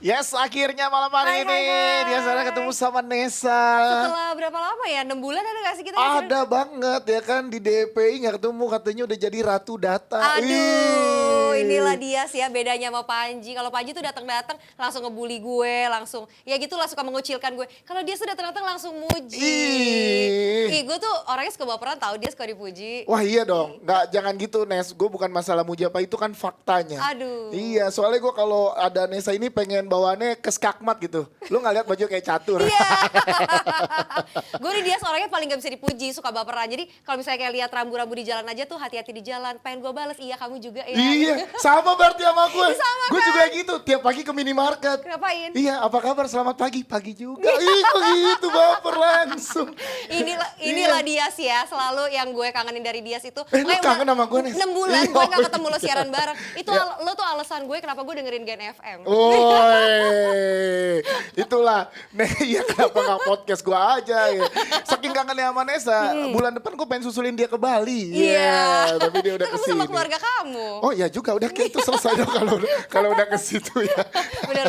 Yes, akhirnya malam hari ini dia sana ketemu sama Nesa. Setelah berapa lama ya? 6 bulan ada gak sih kita? Ada banget ya kan di DPI nggak ketemu, katanya udah jadi ratu data. Aduh, inilah dia sih ya bedanya sama Panji. Kalau Panji tuh datang-datang langsung ngebully gue, langsung ya gitulah suka mengucilkan gue. Kalau dia sudah datang-datang langsung muji. Ih, gue tuh orangnya suka baperan tahu, dia suka dipuji. Wah iya dong, nggak jangan gitu Nes. Gue bukan masalah muji apa, itu kan faktanya. Aduh. Iya, soalnya gue kalau ada Nesa ini pengen bawaannya ke skakmat gitu. Lu nggak lihat baju kayak catur. Iya. Gue nih dia orangnya paling gak bisa dipuji, suka baperan. Jadi kalau misalnya kayak lihat rambu-rambu di jalan aja tuh hati-hati di jalan. Pengen gue bales, iya kamu juga ya. Iya, sama berarti sama gue. Sama Gue kan? juga gitu, tiap pagi ke minimarket. Ngapain? Iya, apa kabar? Selamat pagi. Pagi juga. Ih, kok gitu baper langsung. Inilah Dias ya, selalu yang gue kangenin dari Dias itu. Lu kangen sama gue nih? 6 bulan gue Iya. gak ketemu lo siaran bareng. Itu Ya. lo tuh alasan gue kenapa gue dengerin Gen FM. Woi, itulah. Iya kenapa gak podcast gue aja ya. Saking kangennya sama Nesa, bulan depan gue pengen susulin dia ke Bali. Iya. Tapi dia udah Kan kamu kesini. sama keluarga kamu. Oh ya juga, udah kayak itu selesai dong kalau udah ke situ ya. Benar.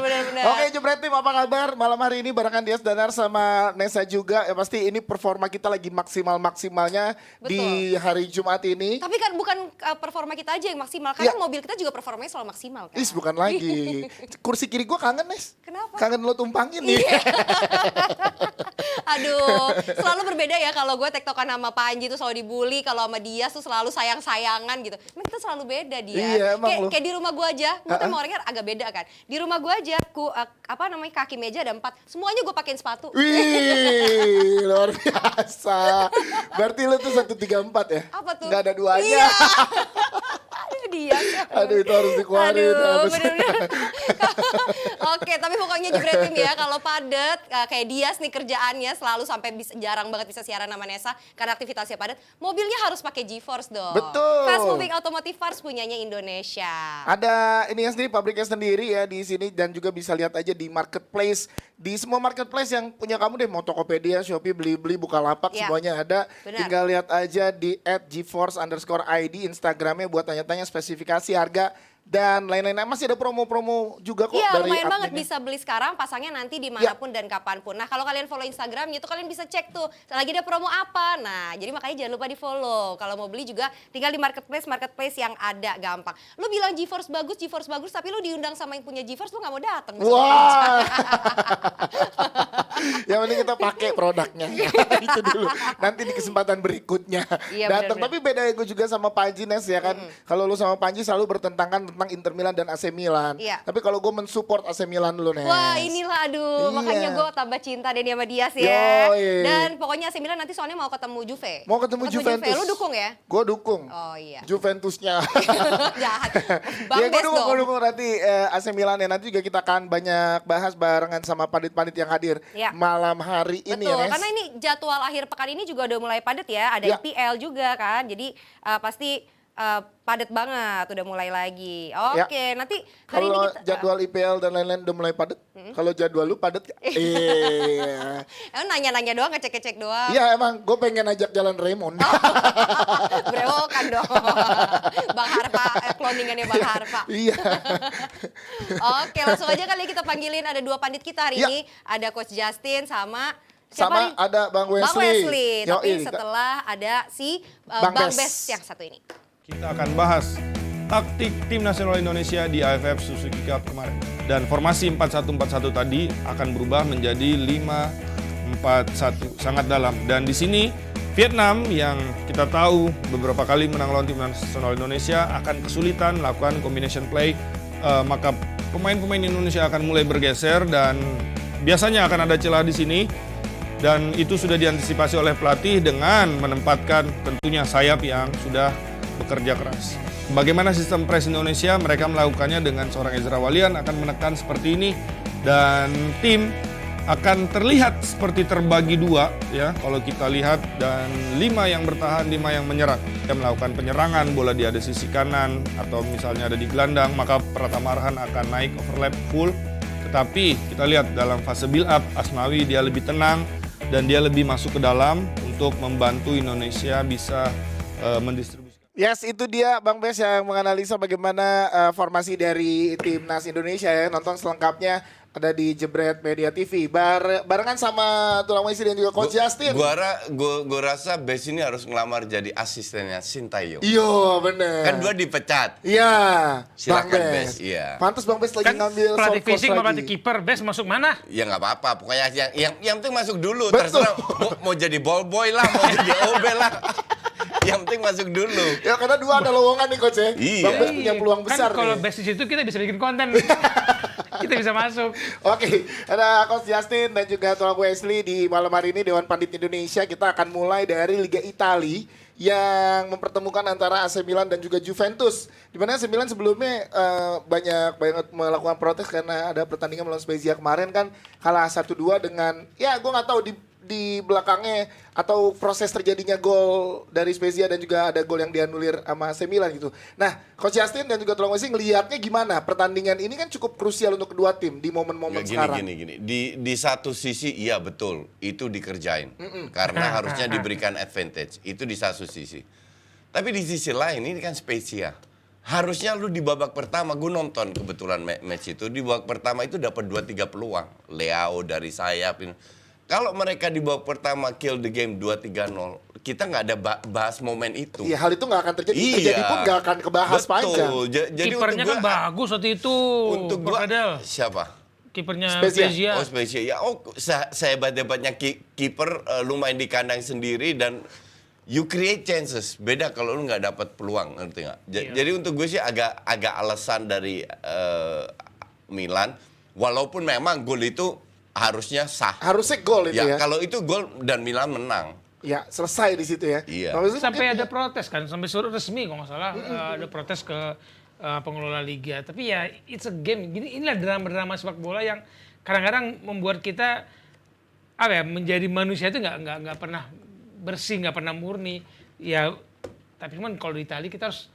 Oke Jebret Tim, apa kabar? Malam hari ini barengan Dias Danar sama Nesa juga. Ya pasti ini performa kita lagi maksimalnya di hari Jumat ini. Tapi kan bukan performa kita aja yang maksimal. Karena mobil kita juga performanya selalu maksimal kan. Is bukan lagi. Kursi kiri gue kangen Nes. Kenapa? Kangen lo tumpangin nih. Aduh, selalu berbeda ya kalau gue tektokan sama Panji tuh selalu dibully, kalau sama Dias tuh selalu sayang-sayangan gitu. Emang kita selalu beda dia. Iya, emang lu. Kayak di rumah gue aja, gue tuh emang orangnya agak beda kan. Di rumah gue aja, kaki meja ada 4, semuanya gue pakein sepatu. Wih, luar biasa. Berarti lo tuh 134 ya? Apa tuh? Nggak ada duanya. Iya. Aduh Dias. Aduh itu harus dikeluarin. Aduh, bener-bener. Oke, tapi pokoknya Jebret Tim ya, kalau padet kayak Dias nih kerjaannya selalu sampai jarang banget bisa siaran sama Nesa karena aktivitasnya padat, mobilnya harus pakai GeForce dong. Betul. Fast Moving Automotive Parts punyanya Indonesia. Ada ini yang sendiri, pabriknya sendiri ya di sini, dan juga bisa lihat aja di marketplace. Di semua marketplace yang punya kamu deh, mau Tokopedia, Shopee, Blibli, Bukalapak, Ya, semuanya ada. benar. Tinggal lihat aja di @geforce_id Instagramnya buat tanya-tanya spesifikasi, harga, dan lain-lain. Masih ada promo-promo juga kok Iya, dari lumayan banget, adminnya. bisa beli sekarang, pasangnya nanti dimanapun dan kapanpun. Nah, kalau kalian follow Instagramnya tuh kalian bisa cek tuh lagi ada promo apa. Nah, jadi makanya jangan lupa di follow. Kalau mau beli juga tinggal di marketplace yang ada, gampang. Lu bilang GeForce bagus, tapi lu diundang sama yang punya GeForce, lu gak mau datang. Wah. Yang penting kita pakai produknya. Itu dulu. Nanti di kesempatan berikutnya Iya, datang. benar-benar. Tapi beda gue juga sama Panji Nes ya kan. Kalau lu sama Panji selalu bertentangan tentang Inter Milan dan AC Milan. Iya. Tapi kalau gue mensupport AC Milan dulu Nes. Wah inilah Iya. aduh, makanya gue tambah cinta deh sama Dias ya. Yoi. Dan pokoknya AC Milan nanti soalnya mau ketemu Juve. Mau ketemu Juventus. Lu dukung ya? Gue dukung. Oh iya. Juventusnya. Jahat. Ya gue Bang Bes dukung, dong. nanti AC Milan ya. Nanti juga kita akan banyak bahas barengan sama pandit-pandit yang hadir Ya. malam hari ini Betul, ya Nes. karena ini jadwal akhir pekan ini juga udah mulai padat ya. Ada Ya. IPL juga kan, jadi pasti padat banget, udah mulai lagi. Ya. Oke, nanti hari ini Kalau kita... jadwal IPL dan lain-lain udah mulai padat. Kalau jadwal lu padat gak? Iya. Emang nanya-nanya doang, ngecek-ngecek doang. Iya emang gue pengen ajak jalan Raymond. Brewokan dong. Bang Harpa, cloningannya Bang Harpa. Iya. Oke, langsung aja kali kita panggilin ada 2 pandit kita hari Ya. ini. Ada Coach Justin sama Sama nih? ada Bang Bang Wesley. Wesley. Tapi Yoi. setelah ada si Bang Bang Bes. Bes yang satu ini. Kita akan bahas taktik tim nasional Indonesia di AFF Suzuki Cup kemarin. Dan formasi 4-1-4-1 tadi akan berubah menjadi 5-4-1, sangat dalam. Dan di sini Vietnam yang kita tahu beberapa kali menang lawan tim nasional Indonesia akan kesulitan melakukan combination play, maka pemain-pemain Indonesia akan mulai bergeser dan biasanya akan ada celah di sini. Dan itu sudah diantisipasi oleh pelatih dengan menempatkan tentunya sayap yang sudah bekerja keras. Bagaimana sistem press Indonesia? Mereka melakukannya dengan seorang Ezra Walian akan menekan seperti ini dan tim akan terlihat seperti terbagi 2 ya kalau kita lihat, dan 5 yang bertahan, 5 yang menyerang. Dia melakukan penyerangan, bola dia ada sisi kanan atau misalnya ada di gelandang, maka Pratama Arhan akan naik overlap full. Tetapi kita lihat dalam fase build up Asnawi dia lebih tenang dan dia lebih masuk ke dalam untuk membantu Indonesia bisa mendistribusikan. Yes, itu dia Bang Bes yang menganalisa bagaimana formasi dari timnas Indonesia ya. Nonton selengkapnya ada di Jebret Media TV. Barengan sama Tulang Wesi dan juga Coach Justin. Gua rasa Bes ini harus ngelamar jadi asistennya Sintayong. Iya, bener. Kan dua dipecat. Iya, Silakan, Bang Bes, iya. Pantas Bang Bes lagi Kan ngambil pelatih short course fisik sama pelatih lagi. kiper, Bes masuk mana? Ya nggak apa-apa, pokoknya yang penting masuk dulu. Betul. Terserah mau jadi ball boy lah, mau jadi OB lah. Yang penting masuk dulu. Ya karena dua ada lowongan nih Coach ya. Iya. Bang Bes punya peluang besar Kan kalau nih. Bes di situ kita bisa bikin konten. Kita bisa masuk. Oke, ada Coach Justin dan juga Tulang Wesley di malam hari ini Dewan Pandit Indonesia. Kita akan mulai dari Liga Italia yang mempertemukan antara AC Milan dan juga Juventus. Di mana AC Milan sebelumnya banyak banget melakukan protes karena ada pertandingan melawan Spezia kemarin kan kalah 1-2 dengan ya gue nggak tahu di belakangnya atau proses terjadinya gol dari Spezia dan juga ada gol yang dianulir sama AC Milan gitu. Nah, Coach Justin dan juga Tulang Wesi ngelihatnya gimana? Pertandingan ini kan cukup krusial untuk kedua tim di momen-momen sekarang. Gini. Di satu sisi iya betul, itu dikerjain. Karena harusnya diberikan advantage. Itu di satu sisi. Tapi di sisi lain ini kan Spezia. Harusnya lu di babak pertama, gue nonton kebetulan match itu. Di babak pertama itu dapat 2-3 peluang. Leao dari sayap. Kalau mereka di babak pertama kill the game 2-3-0, kita nggak ada bahas momen itu. Iya, hal itu nggak akan terjadi. Iya. Terjadi pun nggak akan kebahas panjang. Jadi Kipernya untuk kan bagus waktu itu. Untuk gua Padahal siapa? kipernya Spezia. Spezia. Oh Spezia. Ya, sehebat-hebatnya kiper lu main di kandang sendiri dan you create chances. Beda kalau lu nggak dapat peluang, ngerti nggak? Iya. Jadi untuk gue sih agak alasan dari Milan, walaupun memang gol itu harusnya sah. Harusnya gol itu ya. Kalau itu gol dan Milan menang. Ya, selesai di situ ya. Iya. Bang Wesley Sampai mungkin- ada protes kan, sampai surat resmi kalau nggak salah ada protes ke pengelola liga. Tapi ya it's a game. Inilah drama-drama sepak bola yang kadang-kadang membuat kita menjadi manusia itu nggak pernah bersih, nggak pernah murni. Ya tapi cuman kalau di Italia kita harus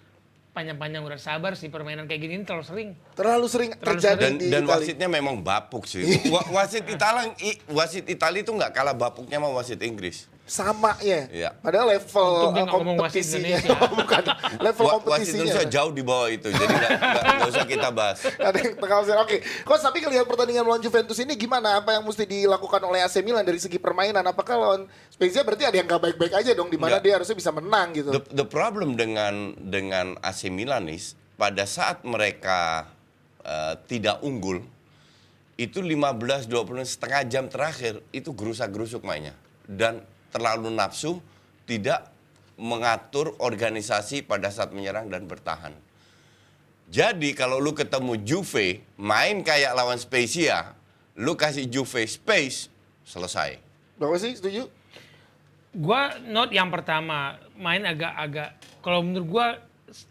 panjang-panjang udah sabar sih, permainan kayak gini ini terlalu sering. terlalu sering Terlalu terjadi Dan, di dan Italia. wasitnya memang bapuk sih. Wasit Italia itu nggak kalah bapuknya sama wasit Inggris. Sama ya. Iya. Padahal level Untung dia nggak ngomong wasit kompetisinya. Indonesia. Bukan, level Wasit kompetisinya. Indonesia jauh di bawah itu, jadi nggak usah kita bahas. Ada yang tengah usir. Oke, Coach, tapi ngelihat pertandingan melawan Juventus ini gimana? Apa yang mesti dilakukan oleh AC Milan dari segi permainan? Apakah lawan Spezia berarti ada yang nggak baik-baik aja dong, di mana Nggak. dia harusnya bisa menang gitu? The problem dengan AC Milan is pada saat mereka tidak unggul, itu 15-20 setengah jam terakhir itu gerusak-gerusuk mainnya dan terlalu nafsu, tidak mengatur organisasi pada saat menyerang dan bertahan. Jadi kalau lu ketemu Juve main kayak lawan Spezia, lu kasih Juve space, selesai. Bang Wesley setuju? Gua note yang pertama main agak kalau menurut gua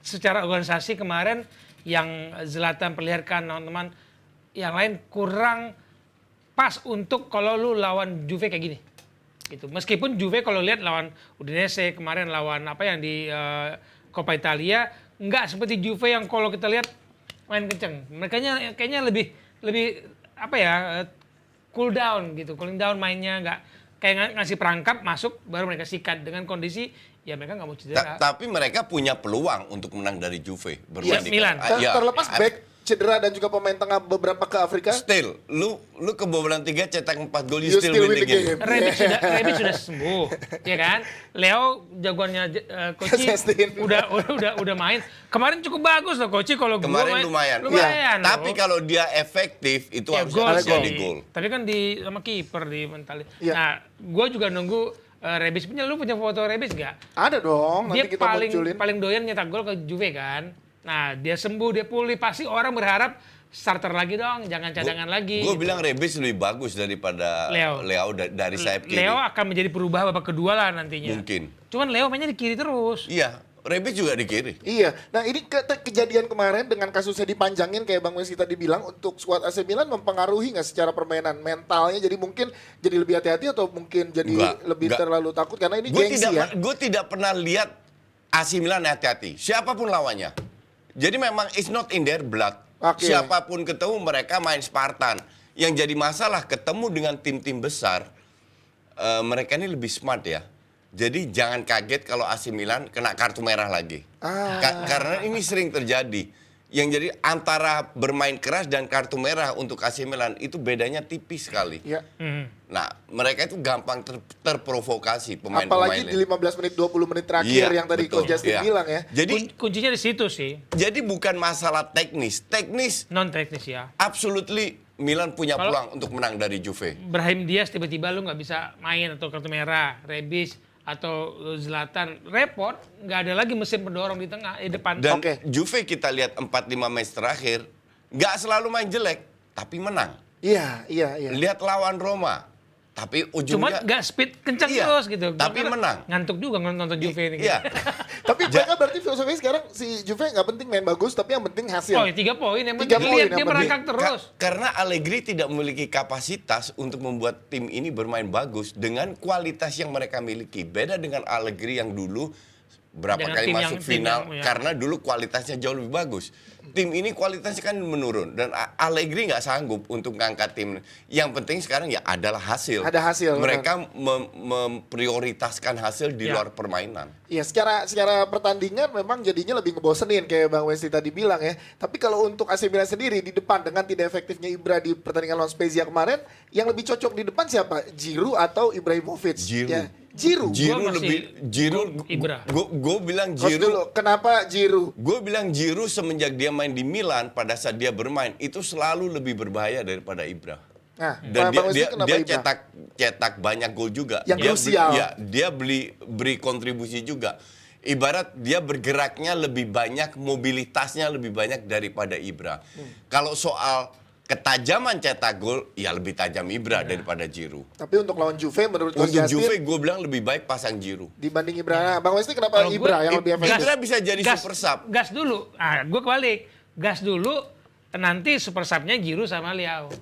secara organisasi kemarin yang Zlatan perlihatkan teman-teman yang lain kurang pas untuk kalau lu lawan Juve kayak gini. Gitu. Meskipun Juve kalau lihat lawan Udinese kemarin lawan apa yang di Coppa Italia nggak seperti Juve yang kalau kita lihat main kenceng. Mereka kayaknya lebih cool down gitu, cooling down mainnya nggak kayak ngasih perangkap masuk baru mereka sikat dengan kondisi ya mereka nggak mau cedera. Tapi mereka punya peluang untuk menang dari Juve berbanding Milan. Terlepas back cedera dan juga pemain tengah beberapa ke Afrika. Still, lu kebobolan 3 cetak 4 gol, you You still win the game. Rebic sudah sembuh, ya kan? Leo jagoannya Koci Justin. udah main. Kemarin cukup bagus loh Koci kalau gua Kemarin main, lumayan. Lumayan. loh. Tapi kalau dia efektif itu Ya, harus gol harus sih. jadi gol. Tapi kan sama kiper di mental. Iya. Nah, gue juga nunggu Rebic lu punya foto Rebic nggak? Ada dong, nanti Dia kita munculin. paling doyan nyetak gol ke Juve kan. Nah, dia sembuh, dia pulih, pasti orang berharap starter lagi dong, jangan cadangan lagi. Gue bilang Rebic lebih bagus daripada Leo. dari sayap kiri. Leo akan menjadi perubah babak kedua lah nantinya. Mungkin. Cuman Leo mainnya di kiri terus. Iya, Rebic juga di kiri. Iya, nah ini kejadian kemarin dengan kasusnya dipanjangin kayak Bang Wesley tadi bilang untuk skuad AC Milan mempengaruhi nggak secara permainan mentalnya jadi mungkin jadi lebih hati-hati atau mungkin jadi lebih Enggak. terlalu takut karena ini Gue gengsi ya. tidak pernah lihat AC Milan hati-hati. Siapapun lawannya. Jadi memang it's not in their blood. Oke. Siapapun ketemu mereka main Spartan. Yang jadi masalah ketemu dengan tim-tim besar, mereka ini lebih smart ya. Jadi jangan kaget kalau AC Milan kena kartu merah lagi. Karena ini sering terjadi. Yang jadi antara bermain keras dan kartu merah untuk AC Milan itu bedanya tipis sekali. Ya. Nah, mereka itu gampang terprovokasi pemain-pemain. Apalagi di 15 menit 20 menit terakhir Iya, yang tadi betul. Coach Justin Iya. bilang ya. Jadi Kuncinya di situ sih, bukan masalah teknis. Teknis non teknis ya. absolutely Milan punya Kalau- peluang untuk menang dari Juve. Brahim Diaz tiba-tiba lu nggak bisa main atau kartu merah, Rebic atau Zlatan repot, nggak ada lagi mesin pendorong di tengah depan. Dan Oke. Juve kita lihat 4-5 match terakhir nggak selalu main jelek, tapi menang. Iya. Lihat lawan Roma, tapi Cuma ujungnya nggak speed kencang Iya, terus gitu. tapi Karena menang. Ngantuk juga nonton Juve ini. Iya. Tapi mereka berarti filosofinya sekarang si Juve nggak penting main bagus, tapi yang penting hasil. Oh, 3 poin yang 3 penting poin lihat yang dia penting. merangkak terus. Karena Allegri tidak memiliki kapasitas untuk membuat tim ini bermain bagus dengan kualitas yang mereka miliki. Beda dengan Allegri yang dulu berapa Dengan kali tim masuk yang- final tim yang- ya. karena dulu kualitasnya jauh lebih bagus. Tim ini kualitasnya kan menurun dan Allegri nggak sanggup untuk mengangkat tim. Yang penting sekarang ya adalah hasil. Ada hasil, Mereka memprioritaskan hasil di Ya. luar permainan. Iya, secara pertandingan memang jadinya lebih ngebosenin kayak Bang Wesley tadi bilang ya. Tapi kalau untuk AC Milan sendiri di depan dengan tidak efektifnya Ibra di pertandingan lawan Spezia kemarin, yang lebih cocok di depan siapa? Giroud atau Ibrahimovic? Giroud. Ya. Giroud. Gua masih Ibra. Gue bilang Coach dulu, Giroud. kenapa Giroud? Gue bilang Giroud semenjak dia main di Milan pada saat dia bermain itu selalu lebih berbahaya daripada Ibra. Nah, Dan Bang Wesley kenapa dia Ibra? cetak banyak gol juga. Yang dia krusial. Dia beri kontribusi juga. Ibarat dia bergeraknya lebih banyak, mobilitasnya lebih banyak daripada Ibra. Kalau soal ketajaman cetak gol, ya lebih tajam Ibra daripada Giroud. Tapi untuk lawan Juve menurut Coach Untuk Justin Juve gue bilang lebih baik pasang Giroud. dibanding Ibra. Nah, Bang Wesley kenapa Kalau Ibra gue- yang lebih efektif? Ibra bisa jadi super sub. Gas dulu. Ah, gue kebalik. Gas dulu, nanti super subnya Giroud sama Liao.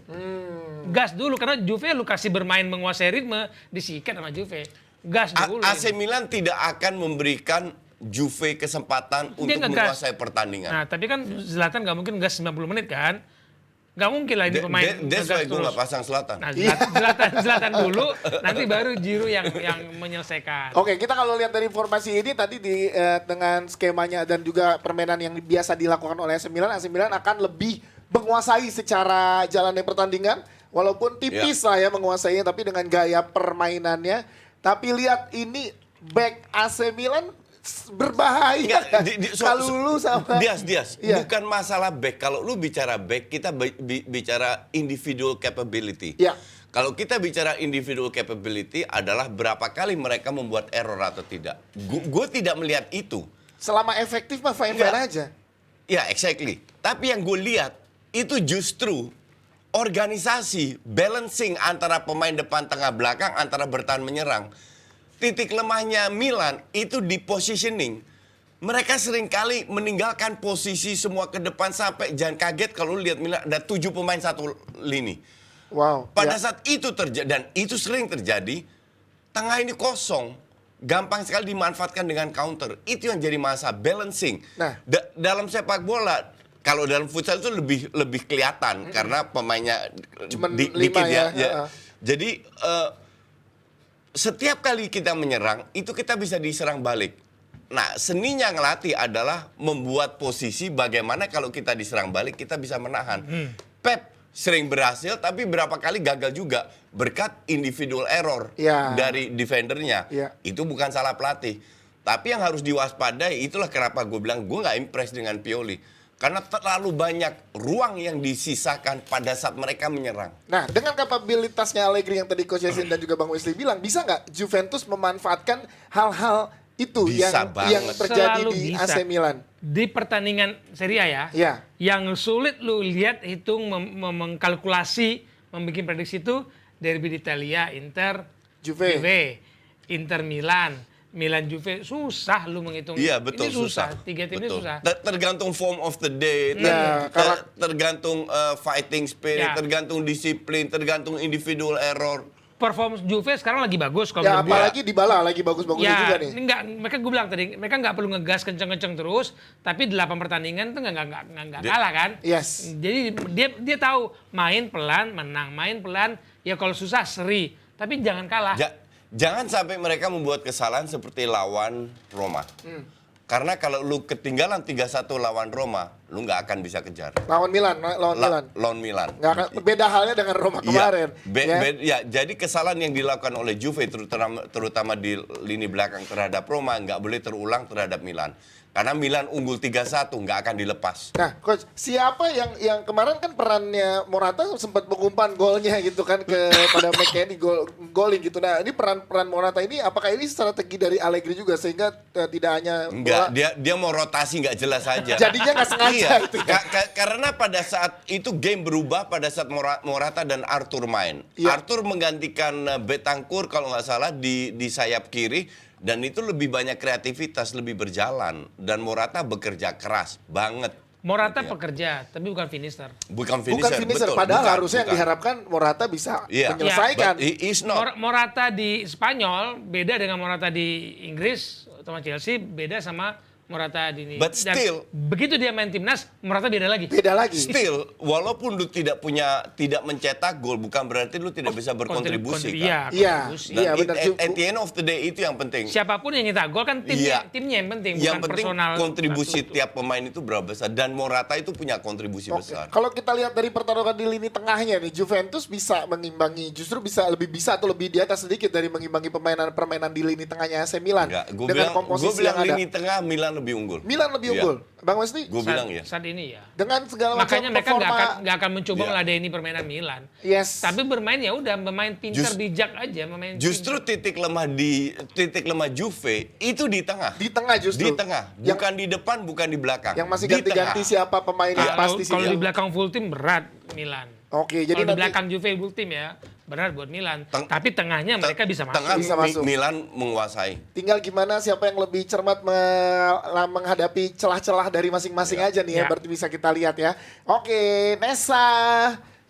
Gas dulu, karena Juve lu kasih bermain menguasai ritme, disikat sama Juve. Gas dulu. AC ini. Milan tidak akan memberikan Juve kesempatan untuk ngegas. menguasai pertandingan. Nah, tapi kan Zlatan nggak mungkin gas 90 menit kan? Nggak mungkin lah ini pemain That's ngegas why gue terus. nggak pasang Selatan. Nah, Zlatan dulu, nanti baru Giroud yang menyelesaikan. Oke, kita kalau lihat dari informasi ini tadi dengan skemanya dan juga permainan yang biasa dilakukan oleh AC Milan akan lebih menguasai secara jalannya pertandingan, walaupun tipis lah ya menguasainya, tapi dengan gaya permainannya. Tapi lihat ini back AC Milan berbahaya. Enggak, Kalau lu sama Dias, Iya. bukan masalah back. Kalau lu bicara back, kita bicara individual capability. Iya. Kalau kita bicara individual capability adalah berapa kali mereka membuat error atau tidak. Gue tidak melihat itu. selama efektif mah fine-fine Enggak. aja. Ya, exactly. Tapi yang gue lihat itu justru organisasi, balancing antara pemain depan, tengah, belakang, antara bertahan menyerang. Titik lemahnya Milan itu di positioning. Mereka seringkali meninggalkan posisi semua ke depan sampai jangan kaget kalau lihat Milan ada 7 pemain satu lini. Wow. Pada ya. saat itu terjadi, dan itu sering terjadi, tengah ini kosong. Gampang sekali dimanfaatkan dengan counter. Itu yang jadi masalah, balancing. Nah. Dalam sepak bola, kalau dalam futsal itu lebih kelihatan karena pemainnya Cuman dikit 5 ya. Jadi setiap kali kita menyerang, itu kita bisa diserang balik. Nah, seninya ngelatih adalah membuat posisi bagaimana kalau kita diserang balik, kita bisa menahan. Pep sering berhasil, tapi berapa kali gagal juga berkat individual error Ya. dari defendernya. Ya. Itu bukan salah pelatih. Tapi yang harus diwaspadai, itulah kenapa gue bilang gue nggak impress dengan Pioli. Karena terlalu banyak ruang yang disisakan pada saat mereka menyerang. Nah, dengan kapabilitasnya Allegri yang tadi Coach Yasin dan juga Bang Wesley bilang, bisa nggak Juventus memanfaatkan hal-hal itu Bisa yang banget. terjadi Selalu di bisa. AC Milan? Di pertandingan Serie A ya, Ya. yang sulit lu lihat, hitung, mengkalkulasi, membuat prediksi itu derby d'Italia, Inter, Juve. Inter Milan, Milan Juve, susah lu menghitung. Iya, betul, Ini susah. susah. Tiga tim ini Betul. susah. Tergantung form of the day, Ya, tergantung fighting spirit, Ya. tergantung disiplin, tergantung individual error. Perform Juve sekarang lagi bagus kalau Ya, menurut gua. apalagi Dybala lagi bagus-bagusnya Ya, juga nih. ini enggak, mereka gue bilang tadi, mereka nggak perlu ngegas kenceng-kenceng terus, tapi 8 pertandingan tuh nggak kalah kan? Yes. Jadi dia tahu main pelan, menang, main pelan, ya kalau susah seri, tapi jangan kalah. Jangan sampai mereka membuat kesalahan seperti lawan Roma. Karena kalau lu ketinggalan 3-1 lawan Roma, lu nggak akan bisa kejar. Lawan Milan, Lawan Milan. Nggak akan, beda halnya dengan Roma kemarin. Ya, jadi kesalahan yang dilakukan oleh Juve terutama di lini belakang terhadap Roma nggak boleh terulang terhadap Milan. Karena Milan unggul 3-1 nggak akan dilepas. Nah, coach, siapa yang kemarin kan perannya Morata sempat mengumpan golnya gitu kan pada McKennie golin gitu. Nah, ini peran Morata ini apakah ini strategi dari Allegri juga sehingga tidak hanya Enggak, dia mau rotasi nggak jelas aja. jadinya nggak sengaja Iya, itu ya. karena pada saat itu game berubah pada saat Morata dan Arthur main. Iya. Arthur menggantikan Bentancur kalau nggak salah di sayap kiri. Dan itu lebih banyak kreativitas, lebih berjalan. Dan Morata bekerja keras banget. Morata Gitu ya. pekerja, tapi bukan finisher. Bukan Bukan finisher, finisher, betul. padahal Bukan, harusnya yang bukan. diharapkan Morata bisa Iya. menyelesaikan. But he is not. Morata di Spanyol beda dengan Morata di Inggris sama Chelsea, beda sama Morata di ini. But still- begitu dia main timnas, Morata beda lagi. Beda lagi. Still, walaupun lu tidak mencetak gol, bukan berarti lu tidak bisa berkontribusi kan. Iya, Iya, kontribusi. Dan iya benar. at the end of the day itu yang penting. Siapapun yang nyetak gol kan Iya. timnya yang penting, Yang bukan penting personal. kontribusi satu. tiap pemain itu berapa besar. Dan Morata itu punya kontribusi Oke. besar. Kalau kita lihat dari pertarungan di lini tengahnya nih, Juventus bisa mengimbangi, justru bisa atau lebih di atas sedikit dari mengimbangi permainan di lini tengahnya AC Milan. Enggak, gue dengan bilang komposisi yang ada. lini tengah Milan lebih unggul. Milan lebih Iya. unggul. Bang Wesley, Gue bilang ya. Saat ini ya. dengan segala macam Makanya mereka performa, nggak akan mencoba Iya. meladeni permainan Milan. yes. Tapi bermain ya udah bermain pintar Just- bijak aja, bermain Justru titik lemah Juve itu di tengah. di tengah justru. Di tengah, Yang, bukan di depan, bukan di belakang. yang masih Di ganti-ganti tengah. siapa pemain yang Kalau pasti kalau di sih. belakang full tim berat Milan. Oke, jadi Kalau di nanti belakang Juve full tim ya berat buat Milan. Tapi tengahnya Te- mereka bisa masuk. Tengah Bisa masuk. Milan menguasai. tinggal gimana siapa yang lebih cermat menghadapi celah-celah dari masing-masing aja nih ya, Ya. berarti bisa kita lihat ya. Oke, Nesa.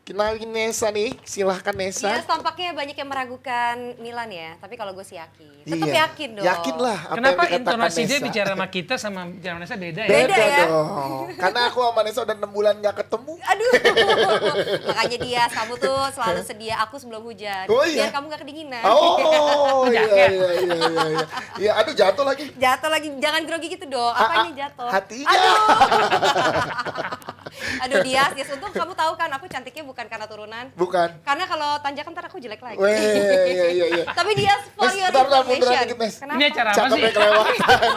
Kenalin Nesa nih, silahkan Nesa. Iya, tampaknya banyak yang meragukan Milan ya. Tapi kalau gue sih yakin. Tetap Iya. yakin dong. Yakin lah apa Kenapa yang dikatakan intonasi dia Nesa. bicara sama kita sama bicara Nesa beda ya? Beda, Beda ya? dong. Karena aku sama Nesa udah 6 bulan gak ketemu. Aduh. Makanya dia, kamu tuh selalu sedia aku sebelum hujan. Oh, iya? Biar kamu gak kedinginan. Oh, iya, Jaket. iya, iya, iya. Iya, aduh jatuh lagi. Jatuh lagi, jangan grogi gitu dong. Apanya jatuh? Hatinya. Aduh Dias, untung kamu tahu kan aku cantiknya bukan karena turunan. Bukan. Karena kalau tanjakan ntar aku jelek lagi. Weh, iya, iya, iya. Tapi Dias, for Nes, your bentar, munduran information. dikit, Nes. Kenapa? Ini acara apa Cakepnya sih? kelewatan.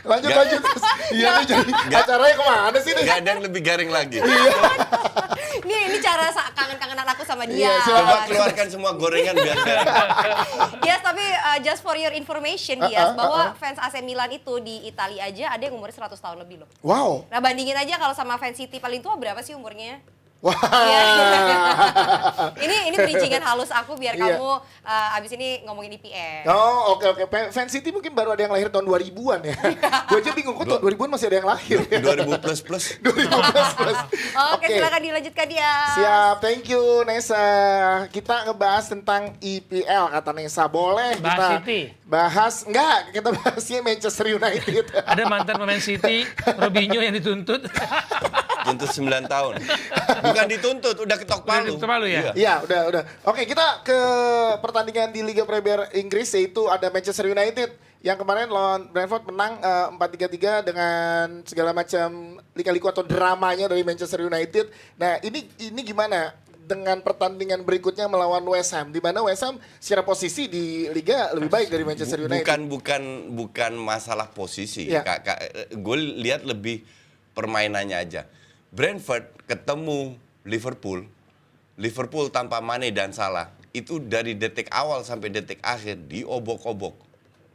lanjut, Nggak. lanjut. Terus. Iya nih jadi acaranya kemana sih nih? Gak ada yang lebih garing lagi. Ini cara kangen-kangenan aku sama dia. Iya, silakan. Coba keluarkan semua gorengan biar garing. Yes, tapi just for your information Dias, bahwa fans AC Milan itu di Italia aja ada yang umurnya 100 tahun lebih loh. Wow. Nah bandingin aja kalau sama fans City paling tua berapa sih umurnya? Wah. Iya. ini bridgingan halus aku biar Iya. kamu abis ini ngomongin IPL. Oh, oke. Fan City mungkin baru ada yang lahir tahun 2000-an ya. Gue aja bingung kok tahun 2000-an masih ada yang lahir ya. 2000 plus. 2000 plus. Oke, silakan dilanjutkan dia. Siap, thank you Nesa. Kita ngebahas tentang IPL kata Nesa. Boleh Bahas kita City. bahas? Enggak, kita bahasnya Manchester United. Ada mantan pemain City, Robinho yang dituntut. Tuntut 9 tahun. Bukan dituntut, udah ketok palu. Ketok palu ya? Iya, udah. Oke, kita ke pertandingan di Liga Premier Inggris, yaitu ada Manchester United yang kemarin lawan Brentford menang 4-3 dengan segala macam lika-liku atau dramanya dari Manchester United. Nah, ini gimana dengan pertandingan berikutnya melawan West Ham, di mana West Ham secara posisi di liga lebih baik dari Manchester United. Bukan masalah posisi. Iya. Gue lihat lebih permainannya aja. Brentford ketemu Liverpool tanpa Mane dan Salah. Itu dari detik awal sampai detik akhir diobok-obok.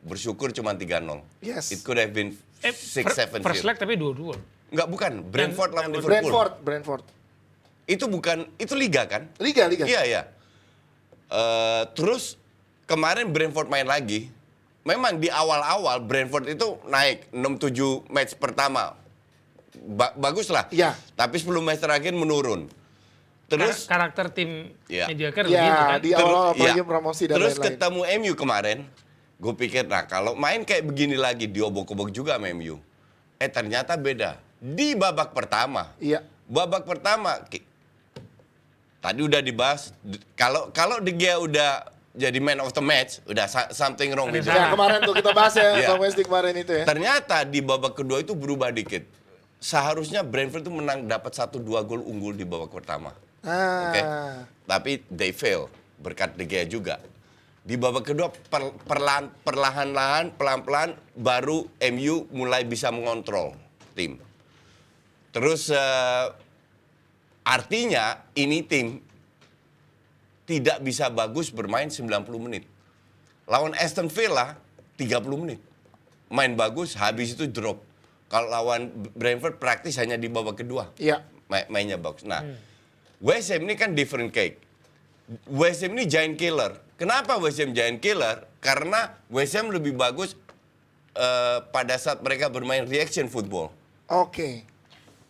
Bersyukur cuma 3-0. Yes. It could have been 6-7-0. First leg tapi 2-2. Enggak, bukan. Brentford lawan Liverpool. Brentford. Itu liga kan? Liga. Iya. Terus kemarin Brentford main lagi. Memang di awal-awal Brentford itu naik 6-7 match pertama. Bagus lah. Iya. Tapi 10 match terakhir menurun. Terus Karakter tim Iya. mediocre Ya, begitu kan. di awal apalagi iya. promosi dan Terus lain-lain. ketemu MU kemarin, gue pikir, nah kalau main kayak begini lagi, diobok-obok juga sama MU. Ternyata beda. Di babak pertama. Iya. Babak pertama, tadi udah dibahas, kalau De Gea udah jadi man of the match, udah something wrong with Ya that. kemarin tuh kita bahas ya, Iya. Bang Wesley kemarin itu ya. Ternyata di babak kedua itu berubah dikit. Seharusnya Brentford itu menang dapat 1-2 gol unggul di babak pertama. Oke. Tapi they fail berkat De Gea juga. Di babak kedua perlahan-lahan, pelan-pelan baru MU mulai bisa mengontrol tim. Terus artinya ini tim tidak bisa bagus bermain 90 menit. Lawan Aston Villa 30 menit. Main bagus, habis itu drop. Kalau lawan Brentford praktis hanya di babak kedua. Iya. Mainnya bagus. Nah, West Ham ini kan different cake. West Ham ini giant killer. Kenapa West Ham giant killer? Karena West Ham lebih bagus pada saat mereka bermain reaction football. Oke.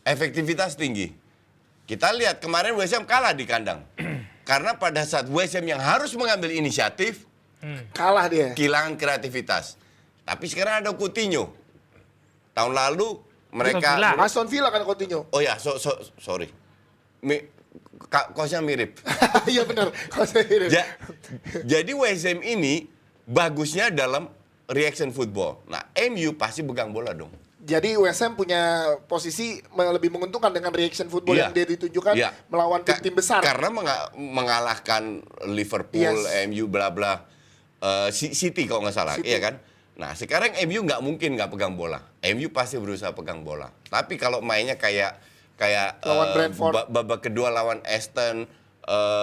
Efektivitas tinggi. Kita lihat kemarin West Ham kalah di kandang. Karena pada saat West Ham yang harus mengambil inisiatif, Kalah dia. kehilangan kreativitas. Tapi sekarang ada Coutinho. Tahun lalu mereka... Aston Villa. Aston Villa kan Coutinho. Oh ya, sorry. Kosnya mirip. Iya benar. Jadi West Ham ini bagusnya dalam reaction football. Nah, MU pasti pegang bola dong. Jadi West Ham punya posisi lebih menguntungkan dengan reaction football Iya. yang dia ditunjukkan Iya. melawan tim-tim besar. Karena mengalahkan Liverpool, Yes. MU, bla bla, City kalau nggak salah, City. iya kan? Nah, sekarang MU nggak mungkin nggak pegang bola. MU pasti berusaha pegang bola. Tapi kalau mainnya kayak Lawan Brentford. babak kedua lawan Aston,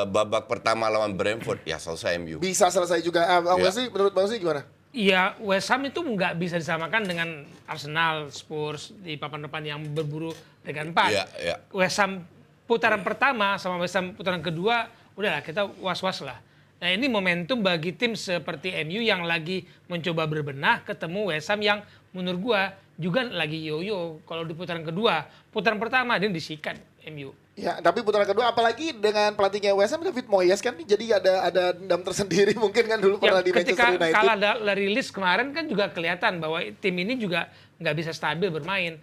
babak pertama lawan Brentford, ya selesai MU. Bisa selesai juga. Bang Iya. Wesley, menurut Bang Wesley gimana? Ya, West Ham itu nggak bisa disamakan dengan Arsenal, Spurs di papan depan yang berburu dengan 4. Iya, iya. West Ham putaran pertama sama West Ham putaran kedua, udahlah kita was-was lah. Nah ini momentum bagi tim seperti MU yang lagi mencoba berbenah ketemu West Ham yang menurut gua juga lagi yo-yo. Kalau di putaran kedua, putaran pertama dia disikat MU. Ya, tapi putaran kedua apalagi dengan pelatihnya West Ham David Moyes kan, jadi ada dendam tersendiri mungkin kan dulu pernah di ketika Manchester United. kalah dari list kemarin kan juga kelihatan bahwa tim ini juga nggak bisa stabil bermain.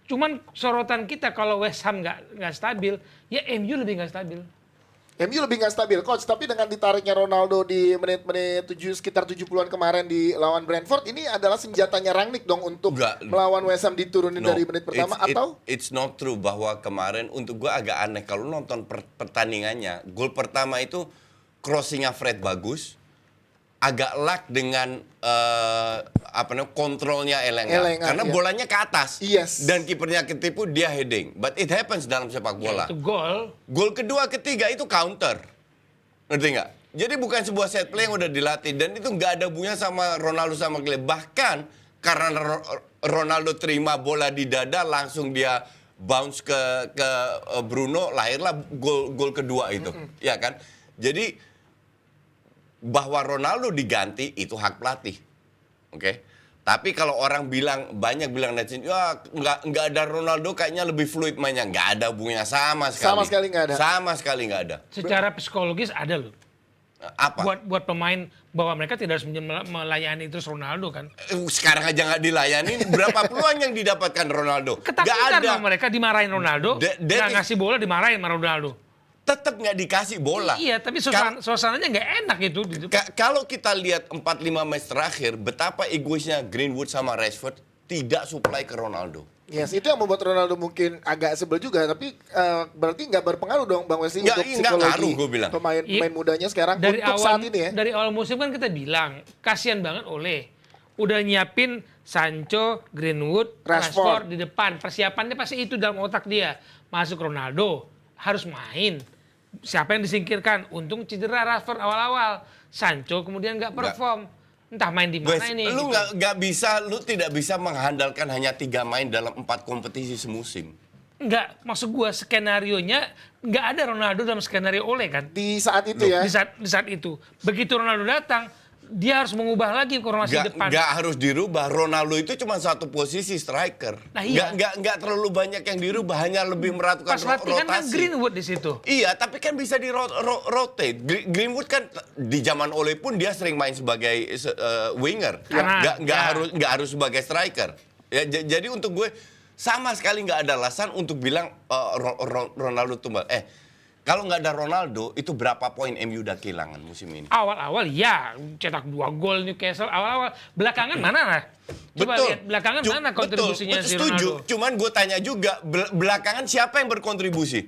Cuman sorotan kita kalau West Ham nggak stabil, ya MU lebih nggak stabil. MU lebih nggak stabil, coach. Tapi dengan ditariknya Ronaldo di menit-menit sekitar 70-an kemarin di lawan Brentford, ini adalah senjatanya Rangnick dong untuk Enggak. melawan West Ham diturunin dari menit pertama atau? It's not true bahwa kemarin untuk gua agak aneh kalau nonton pertandingannya, gol pertama itu crossingnya Fred bagus, agak luck dengan kontrolnya Elanga. Karena iya. bolanya ke atas. Yes. Dan kipernya ketipu, dia heading. But it happens dalam sepak bola. Itu gol. Gol kedua, ketiga itu counter. Ngerti nggak? Jadi bukan sebuah set play yang udah dilatih. Dan itu nggak ada hubungannya sama Ronaldo sama Clay. Bahkan karena Ronaldo terima bola di dada, langsung dia bounce ke Bruno, lahirlah gol kedua itu. Ya kan? Jadi bahwa Ronaldo diganti itu hak pelatih. Oke? Tapi kalau orang banyak bilang netizen, ya nggak ada Ronaldo kayaknya lebih fluid mainnya. Nggak ada hubungannya sama sekali. Sama sekali nggak ada. Sama sekali nggak ada. Secara psikologis ada loh. Apa? Buat pemain bahwa mereka tidak harus melayani terus Ronaldo kan. Sekarang aja nggak dilayani, berapa peluang yang didapatkan Ronaldo? Nggak Ketakutan ada. dong mereka dimarahin Ronaldo, That nggak is- ngasih bola dimarahin sama Ronaldo. Tetap nggak dikasih bola. Iya, tapi suasananya nggak enak itu. Kalau kita lihat 4-5 match terakhir, betapa egoisnya Greenwood sama Rashford tidak supply ke Ronaldo. Yes, itu yang membuat Ronaldo mungkin agak sebel juga, tapi berarti nggak berpengaruh dong Bang Wesley Nggak, untuk nggak psikologi ngaruh, gua bilang. pemain mudanya sekarang Dari untuk awal saat ini ya. dari awal musim kan kita bilang kasihan banget Ole. Udah nyiapin Sancho, Greenwood, Rashford. Rashford di depan. Persiapannya pasti itu dalam otak dia. Masuk Ronaldo harus main. Siapa yang disingkirkan? Untung cedera Rashford awal-awal. Sancho kemudian nggak perform. Entah main di mana ini. Lu gitu. lu tidak bisa mengandalkan hanya 3 main dalam 4 kompetisi semusim. Enggak, maksud gua skenarionya nggak ada Ronaldo dalam skenario Ole kan. Di saat itu ya. Di saat itu. Begitu Ronaldo datang, dia harus mengubah lagi formasi depan. Nggak harus dirubah. Ronaldo itu cuma satu posisi striker. Nah, iya. Nggak terlalu banyak yang dirubah, hanya lebih meratukan Pas latihan kan rotasi. Greenwood di situ. Iya, tapi kan bisa di rotate. Greenwood kan di zaman Ole pun dia sering main sebagai winger. Nggak harus sebagai striker. Ya, jadi untuk gue sama sekali nggak ada alasan untuk bilang Ronaldo tumbal. Kalau nggak ada Ronaldo, itu berapa poin MU udah kehilangan musim ini? Awal-awal ya cetak 2 gol Newcastle awal-awal. Belakangan mana lah? Coba Betul. lihat belakangan mana kontribusinya betul, si setuju. Ronaldo. Cuman gue tanya juga, belakangan siapa yang berkontribusi?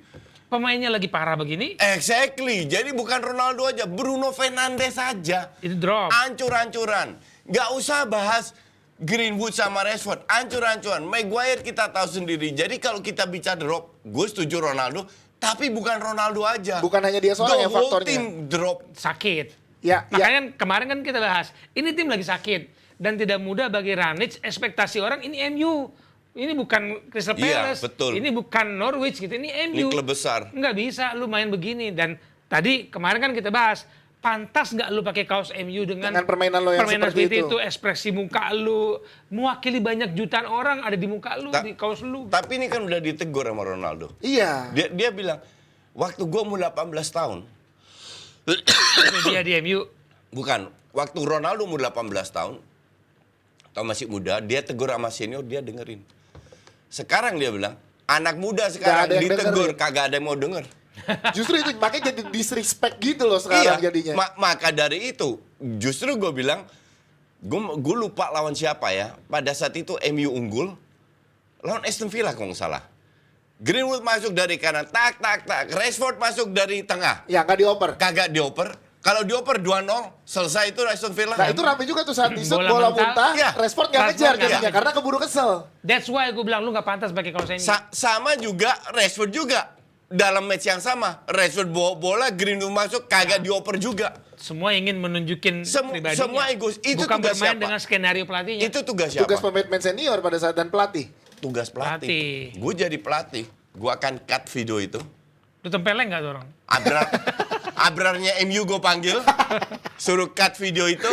Pemainnya lagi parah begini, Exactly. Jadi bukan Ronaldo aja, Bruno Fernandes aja. itu drop. Ancur-ancuran. Nggak usah bahas Greenwood sama Rashford. Ancur-ancuran. Maguire kita tahu sendiri. Jadi kalau kita bicara drop, gue setuju Ronaldo. Tapi bukan Ronaldo aja. Bukan hanya dia seorang The yang whole faktornya. team drop. Sakit. Ya, Makanya ya. kan kemarin kan kita bahas, ini tim lagi sakit dan tidak mudah bagi Ranić. Ekspektasi orang ini MU, ini bukan Crystal Iya, Palace, betul. ini bukan Norwich gitu, ini MU. Ini klub besar. Nggak bisa lu main begini. Dan tadi kemarin kan kita bahas, pantas nggak lu pakai kaos MU dengan permainan lo yang seperti itu. ekspresi muka lu mewakili banyak jutaan orang ada di muka lu, di kaos lu. Tapi ini kan udah ditegur sama Ronaldo. Iya. Dia bilang, waktu gue umur 18 tahun, Dia di MU. bukan, waktu Ronaldo umur 18 tahun, atau masih muda, dia tegur sama senior, dia dengerin. Sekarang dia bilang, anak muda sekarang ada yang ditegur, dengerin. kagak ada yang mau denger. Justru itu makanya jadi disrespect gitu loh sekarang jadinya. Maka dari itu, justru gue bilang, gue lupa lawan siapa ya. Pada saat itu MU unggul, lawan Aston Villa kalau nggak salah. Greenwood masuk dari kanan, tak. Rashford masuk dari tengah, Ya nggak dioper. kagak dioper. Kalau dioper 2-0, selesai itu Aston Villa. Nah itu rame juga tuh saat disut Bola bola mental. muntah, Iya. Rashford nggak Rashford ngejar nggak jadinya ngejar. karena keburu kesel. That's why gue bilang lu nggak pantas pakai kaos MU. Sama juga Rashford juga. Dalam match yang sama, Rashford bawa bola, Greenwood masuk, kagak dioper juga. Semua ingin menunjukin pribadinya. semua egois. Itu bukan tugas bermain siapa? dengan skenario pelatihnya. Itu tugas siapa? Tugas pemain senior pada saat dan pelatih. Tugas pelatih. Pelatih. Gue jadi pelatih, gue akan cut video itu. Lu tempeleng nggak tuh orang? Abrarnya MU gue panggil, suruh cut video itu,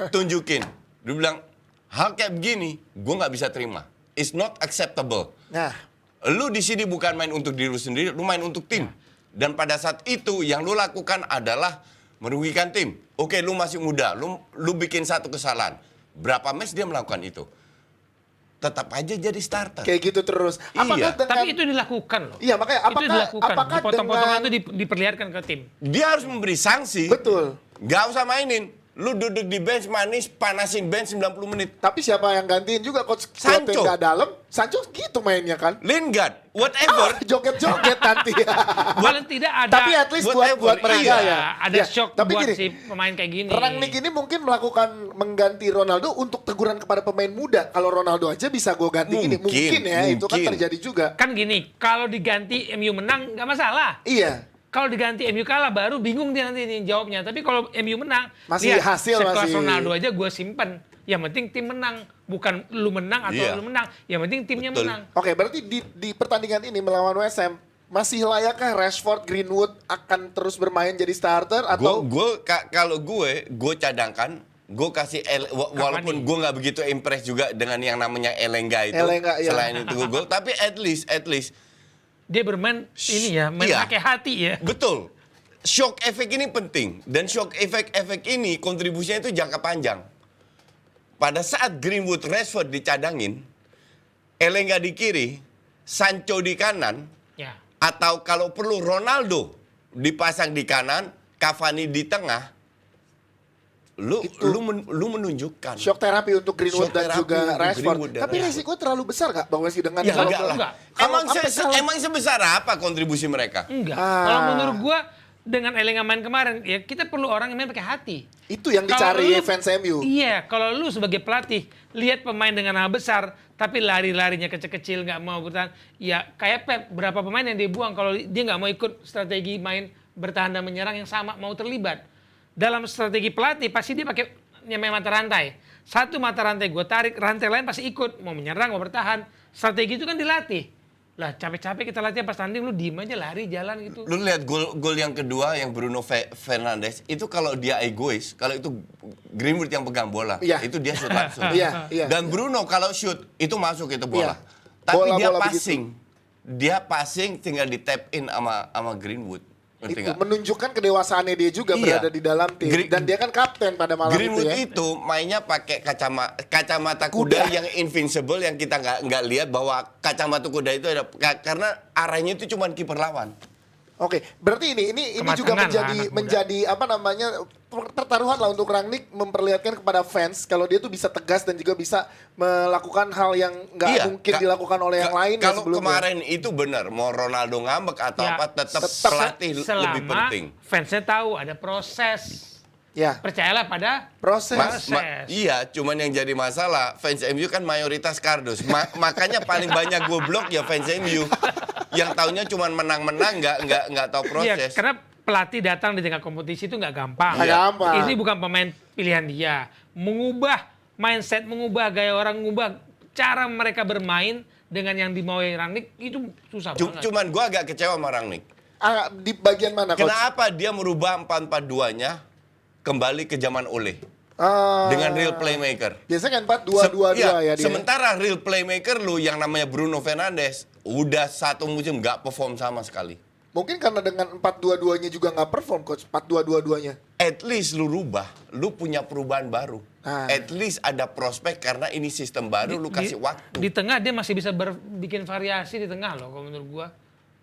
tunjukin. Dia bilang, hal kayak begini, gue nggak bisa terima. It's not acceptable. Nah, Lu di sini bukan main untuk diri lu sendiri, lu main untuk tim. Dan pada saat itu yang lu lakukan adalah merugikan tim. Oke, lu masih muda, lu bikin satu kesalahan. Berapa match dia melakukan itu? Tetap aja jadi starter. kayak gitu terus. Apakah Iya. dengan Tapi itu dilakukan loh. Iya, makanya itu apakah dilakukan. apakah Dipotong-potongan dengan itu diperlihatkan ke tim. Dia harus memberi sanksi. betul. Gak usah mainin. Lu duduk di bench manis, panasin bench 90 menit. Tapi siapa yang gantiin juga coach Sancho. Klopp yang nggak dalam? Sancho gitu mainnya kan. Lingard, whatever. Joget-joget nanti. Paling tidak ada. Tapi at least buat Whatever, mereka iya, ya. Ada Ya, shock tapi buat gini, si pemain kayak gini. Rangnick ini mungkin mengganti Ronaldo untuk teguran kepada pemain muda. Kalau Ronaldo aja bisa gue ganti gini. Mungkin ya, itu kan mungkin. terjadi juga. Kan gini, kalau diganti MU menang nggak masalah. Iya. Kalau diganti MU kalah baru bingung dia nanti nih jawabnya. Tapi kalau MU menang, Masih lihat, hasil sekelas masih. Ronaldo aja gue simpen. Yang penting tim menang, bukan lu menang atau Iya. lu menang. Yang penting timnya Betul. menang. Oke, berarti di pertandingan ini melawan West Ham, masih layakkah Rashford, Greenwood akan terus bermain jadi starter atau Kalau gue cadangkan, gue kasih walaupun gue nggak begitu impress juga dengan yang namanya Elenga itu. Elenga, iya. Selain itu gue, tapi at least Dia bermain ini ya, main Iya. pakai hati ya. betul. Shock efek ini penting dan shock efek ini kontribusinya itu jangka panjang. Pada saat Greenwood, Rashford dicadangin, Elenga di kiri, Sancho di kanan, Ya. atau kalau perlu Ronaldo dipasang di kanan, Cavani di tengah, lu menunjukkan. shock terapi untuk Greenwood Shock dan terapi juga untuk Rashford. Greenwood dan Tapi Rashford. resiko terlalu besar gak Bang Wesley dengan Ya kalau- enggak lah. enggak. Kalau- Emang sebesar apa kontribusi mereka? Enggak. Ah. Kalau menurut gua dengan Elenga main kemarin, ya kita perlu orang yang main pakai hati. Itu yang Kalau dicari lu- fans MU. Iya, kalau lu sebagai pelatih lihat pemain dengan nama besar tapi lari-larinya kecil-kecil nggak mau bertahan, ya kayak Pep, berapa pemain yang dia buang kalau dia nggak mau ikut strategi main bertahan dan menyerang yang sama, mau terlibat. Dalam strategi pelatih pasti dia pakai nyamai mata rantai. Satu mata rantai gue tarik, rantai lain pasti ikut, mau menyerang, mau bertahan. Strategi itu kan dilatih. Lah capek-capek kita latihan pas tanding lu diem aja lari jalan gitu. Lu lihat gol yang kedua yang Bruno Fernandes itu kalau dia egois, kalau itu Greenwood yang pegang bola, Iya. itu dia shoot langsung. Iya, iya. Dan Bruno kalau shoot itu masuk itu bola. Iya. Tapi dia Bola-bola passing. Dia passing tinggal di tap in sama Greenwood. Ngerti Itu nggak? menunjukkan kedewasaannya dia juga Iya. berada di dalam tim. Dan dia kan kapten pada malam Greenwood itu ya. itu mainnya pakai kacamata kuda yang invincible yang kita nggak lihat bahwa kacamata kuda itu ada karena arahnya itu cuma kiper lawan. Oke, berarti ini juga Kematangan lah menjadi anak muda. menjadi apa namanya pertaruhan lah untuk Rangnick memperlihatkan kepada fans kalau dia tuh bisa tegas dan juga bisa melakukan hal yang nggak Iya, mungkin dilakukan oleh yang lain Kalau sebelumnya. kemarin itu benar, mau Ronaldo ngambek atau Ya, apa, tetap tetap pelatih lebih Selama penting. fansnya tahu ada proses. Ya, Percayalah pada proses. Proses. Iya, cuman yang jadi masalah fans MU kan mayoritas kardus. Makanya paling banyak gue blok ya fans MU. Yang taunya cuman menang-menang, nggak tahu Iya, proses. karena pelatih datang di tengah kompetisi itu nggak gampang. Nggak gampang. Ini bukan pemain pilihan dia. Mengubah mindset, mengubah gaya orang, mengubah cara mereka bermain dengan yang dimaui Rangnick itu susah banget. Cuman gue agak kecewa sama Rangnick. Di bagian mana, Coach? Kenapa dia merubah 4-4-2-nya kembali ke zaman Ole Ah, dengan real playmaker? Biasanya kan 4-2-2-2 Iya, ya dia. sementara real playmaker lu yang namanya Bruno Fernandes udah satu musim nggak perform sama sekali. Mungkin karena dengan 4-2-2-nya juga nggak perform, Coach. 4-2-2-2-nya. At least lu rubah, lu punya perubahan baru. Ah. At least ada prospek karena ini sistem baru, lu kasih waktu. Di tengah dia masih bisa bikin variasi di tengah loh kalau menurut gua.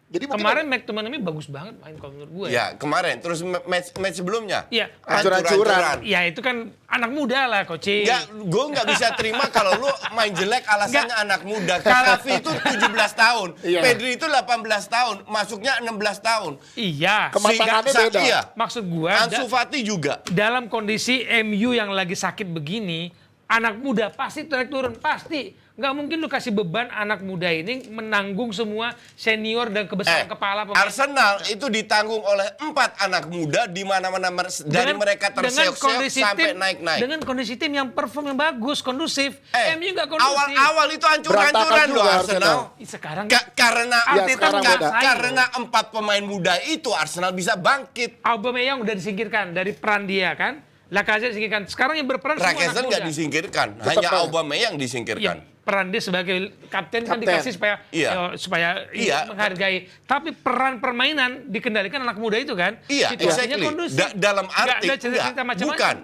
Jadi mungkin Kemarin McTominay bagus banget main kalau menurut gue. Ya kemarin, terus match sebelumnya, Iya. Hancur-hancuran. Ya itu kan anak muda lah Coach. Gue nggak bisa terima kalau lu main jelek alasannya anak muda. Xavi itu 17 tahun, Iya. Pedri itu 18 tahun, masuknya 16 tahun. Iya. Kematangannya Sehingga- beda. Iya. Maksud gua Ansu Fati juga. dalam kondisi MU yang lagi sakit begini, anak muda pasti naik turun, pasti. Nggak mungkin lu kasih beban anak muda ini menanggung semua senior dan kebesaran kepala pemain. Arsenal itu ditanggung oleh 4 anak muda di mana-mana dari mereka terseok-seok kondisi sampai tim- naik-naik. Dengan kondisi tim yang perform yang bagus, kondusif. MU nggak kondusif. Awal-awal itu hancur-hancuran Berantakan loh juga Arsenal. Sekarang Karena Ya, sekarang beda. karena 4 pemain muda itu Arsenal bisa bangkit. Aubameyang udah disingkirkan dari peran dia kan. Lacazette disingkirkan. Sekarang yang berperan semua anak Rakitic nggak muda. disingkirkan, Tetap hanya ya. Aubameyang disingkirkan. Iya, peran dia sebagai kapten kan Kapten. dikasih supaya Iya. supaya Iya. menghargai. Tapi peran permainan dikendalikan anak muda itu kan. Iya, Situasinya exactly. kondusif. Dalam Nggak arti ada cerita macam-macam. bukan.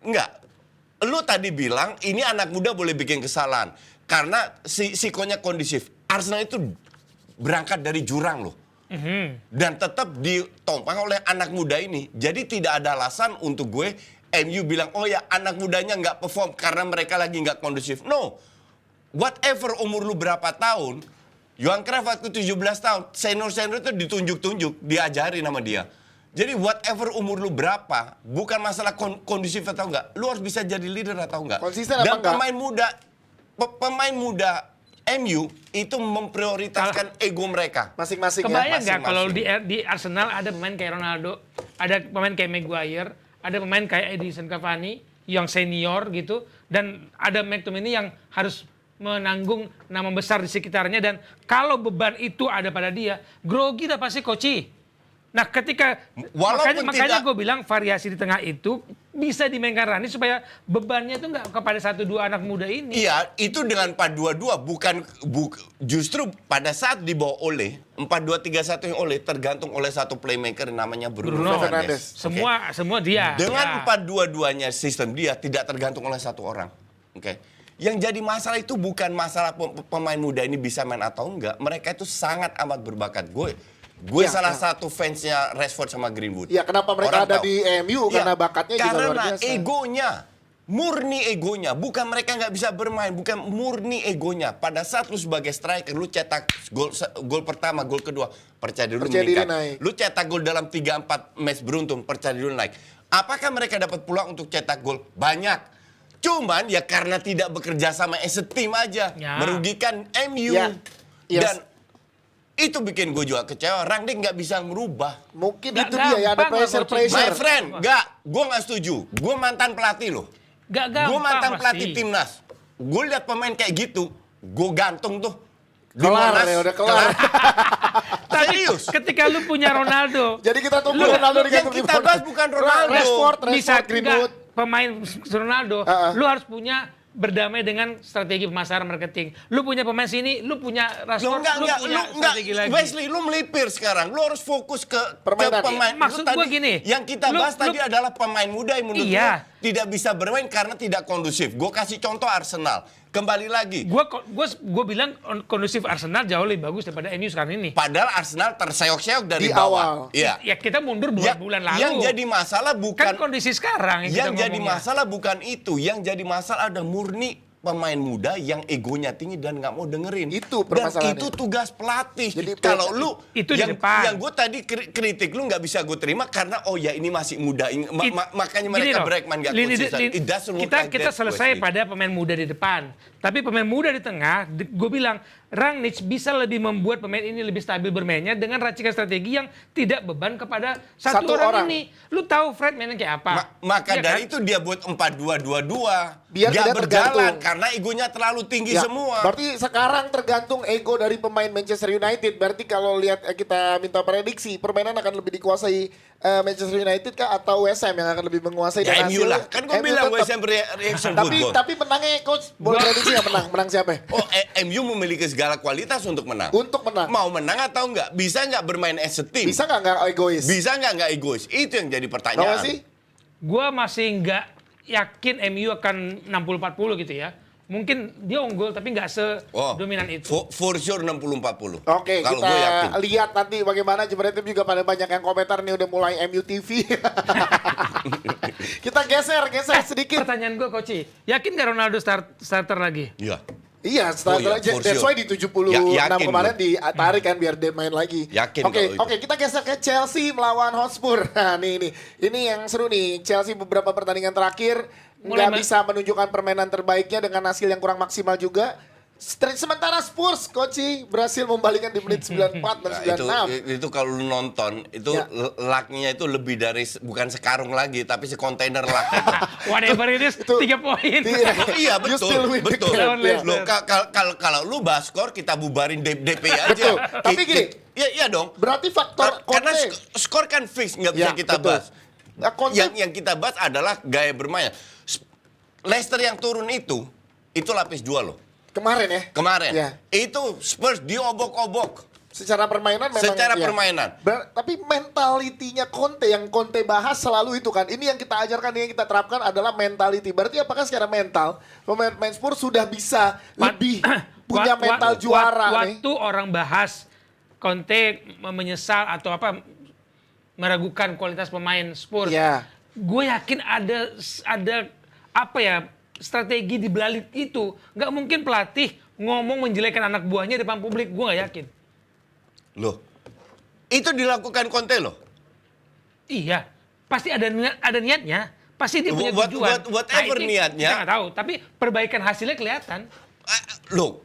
Enggak. Lu tadi bilang ini anak muda boleh bikin kesalahan karena sikonya kondusif. Arsenal itu berangkat dari jurang loh. Dan tetap ditompang oleh anak muda ini. Jadi tidak ada alasan untuk gue MU bilang, oh ya anak mudanya nggak perform karena mereka lagi nggak kondusif. No. Whatever umur lu berapa tahun, Johan Cruyff waktu 17 tahun, senior-senior itu ditunjuk-tunjuk, diajari nama dia. Jadi whatever umur lu berapa, bukan masalah kondusif atau enggak, lu harus bisa jadi leader atau enggak. Konsisten apa Dan enggak? pemain muda MU itu memprioritaskan ego mereka. Masing-masing ya. Kebayang nggak kalau masing-masing. di Arsenal ada pemain kayak Ronaldo, ada pemain kayak Maguire, ada pemain kayak Edinson Cavani yang senior gitu, dan ada McTominay yang harus menanggung nama besar di sekitarnya, dan kalau beban itu ada pada dia, grogi dah pasti Koci. Nah ketika Walaupun makanya tidak- gue bilang variasi di tengah itu bisa dimainkan Rani supaya bebannya itu nggak kepada 1-2 anak muda ini. Iya, itu dengan 4-2-2 justru pada saat dibawa oleh 4-2-3-1 yang oleh tergantung oleh satu playmaker namanya Bruno Bruno Fernandes. Semua dia. Dengan Ya. 4-2-2-nya sistem dia tidak tergantung oleh satu orang. Oke. Yang jadi masalah itu bukan masalah pemain muda ini bisa main atau enggak. Mereka itu sangat amat berbakat. Gue Ya, salah ya. satu fansnya Rashford sama Greenwood. Ya, kenapa mereka Orang ada tahu. di MU? Ya, Karena bakatnya juga luar karena biasa. egonya. Murni egonya. Bukan mereka nggak bisa bermain. Bukan murni egonya. Pada saat lu sebagai striker, lu cetak gol pertama, gol kedua. Percaya diri lu Percaya diri meningkat. naik. Lu cetak gol dalam 3-4 match beruntun. Percaya diri lu naik. Apakah mereka dapat peluang untuk cetak gol? Banyak. Cuman ya karena tidak bekerja sama as a team aja. Ya. Merugikan MU. Ya. Yes. Dan itu bikin gue juga kecewa. Rangnick nggak bisa merubah. Mungkin Nggak itu dia ya, ada gampang, My pressure. friend, gue nggak setuju. Gue mantan pelatih loh. Gak gampang Gue mantan pasti. pelatih timnas. Gue lihat pemain kayak gitu, gue gantung tuh. Di Kelar Monas, ya, udah kelar. Tapi Serius. ketika lu punya Ronaldo, Jadi kita tunggu Lu- Ronaldo yang digantung di kita mana? bahas bukan Ronaldo. Rashford, bisa Greenwood. enggak, pemain Ronaldo, lu harus punya berdamai dengan strategi pemasaran marketing. Lu punya pemain sini, lu punya Lu Rashford, enggak, lu punya strategi lagi. Wesley, lu melipir sekarang. Lu harus fokus ke Permainan. pemain. Maksud Lu gua gini, Yang kita lu- bahas tadi adalah pemain muda yang menurut Iya. gua tidak bisa bermain karena tidak kondusif. Gue kasih contoh Arsenal. kembali lagi. Gue bilang kondusif Arsenal jauh lebih bagus daripada MU sekarang ini. Padahal Arsenal terseok-seok dari Di bawah. awal. Iya. Ya kita mundur bulan lalu. Yang jadi masalah bukan Kan kondisi sekarang yang kita jadi ngomongnya. masalah bukan itu. Yang jadi masalah ada murni pemain muda yang egonya tinggi dan nggak mau dengerin. Itu Dan permasalahannya. itu tugas pelatih. Jadi kalau lu itu di yang depan. gue tadi kritik lu nggak bisa gue terima karena oh ya ini masih muda. Makanya Gini mereka loh, Breakman nggak konsisten. It doesn't look like kita that, selesai Wesley. pada pemain muda di depan. Tapi pemain muda di tengah, gue bilang Rangnick bisa lebih membuat pemain ini lebih stabil bermainnya dengan racikan strategi yang tidak beban kepada satu orang ini. Lu tahu Fred mainnya kayak apa? Maka Iya dari kan? itu dia buat 4-2-2-2. Biar Nggak tidak berjalan tergantung. karena egonya terlalu tinggi Ya, semua. berarti sekarang tergantung ego dari pemain Manchester United. Berarti kalau lihat kita minta prediksi, permainan akan lebih dikuasai Manchester United kah atau West Ham yang akan lebih menguasai Ya dan MU hasil lah. Kan gue MU bilang tetap. West Ham reaction good goal. Tapi menangnya coach boleh prediksi nggak menang? Menang siapa? Oh, MU memiliki segala kualitas untuk menang. Untuk menang. Mau menang atau enggak? Bisa enggak bermain as a team? Bisa nggak egois? Bisa enggak egois? Itu yang jadi Tahu pertanyaan. nggak sih? Gue masih nggak yakin MU akan 60-40 gitu ya. Mungkin dia unggul tapi nggak sedominan itu. For sure 60-40. Oke, Kalau kita gue yakin. lihat nanti bagaimana. Jebret tim juga pada banyak yang komentar nih udah mulai MU TV. Kita geser sedikit. Pertanyaan gue Koci, yakin nggak Ronaldo starter lagi? Iya. Iya, setelah for that's sure. why di 76 Ya, yakin kemarin gua. ditarik kan biar dia main lagi. Yakin Oke, kalau itu. oke, kita geser ke Chelsea melawan Hotspur. Nah, ini yang seru nih. Chelsea beberapa pertandingan terakhir nggak bisa menunjukkan permainan terbaiknya dengan hasil yang kurang maksimal juga. Sementara Spurs, Koci berhasil membalikkan di menit 94 dan Nah, 96. itu kalau lu nonton itu Ya. lucknya itu lebih dari bukan sekarung lagi tapi sekontainer luck itu. Whatever it is, Itu- 3 poin. Iya. Oh, iya You still win the betul. game. Lawan Loh, kalau lu bahas skor kita bubarin DP aja. Betul. Tapi gini. Iya dong. Berarti faktor Karena Conte. skor kan fix nggak bisa Ya, kita betul. bahas. Nah, Conte Yang kita bahas adalah gaya bermain. Leicester yang turun itu lapis 2 loh. kemarin ya. Kemarin. Ya. Itu Spurs diobok-obok. Secara permainan memang Secara iya. permainan. Tapi mentalitinya Conte yang Conte bahas selalu itu kan. Ini yang kita ajarkan, ini yang kita terapkan adalah mentality. Berarti apakah secara mental pemain Spurs sudah bisa lebih punya mental juara nih? Waktu orang bahas Conte menyesal atau apa meragukan kualitas pemain Spurs. Ya. Gue yakin ada apa ya strategi di balik itu. Nggak mungkin pelatih ngomong menjelekkan anak buahnya di depan publik. Gue nggak yakin. Loh. Itu dilakukan Conte loh. Iya, pasti ada niatnya. Pasti dia punya What- tujuan. whatever ini niatnya. Kita nggak tahu, tapi perbaikan hasilnya kelihatan. Lu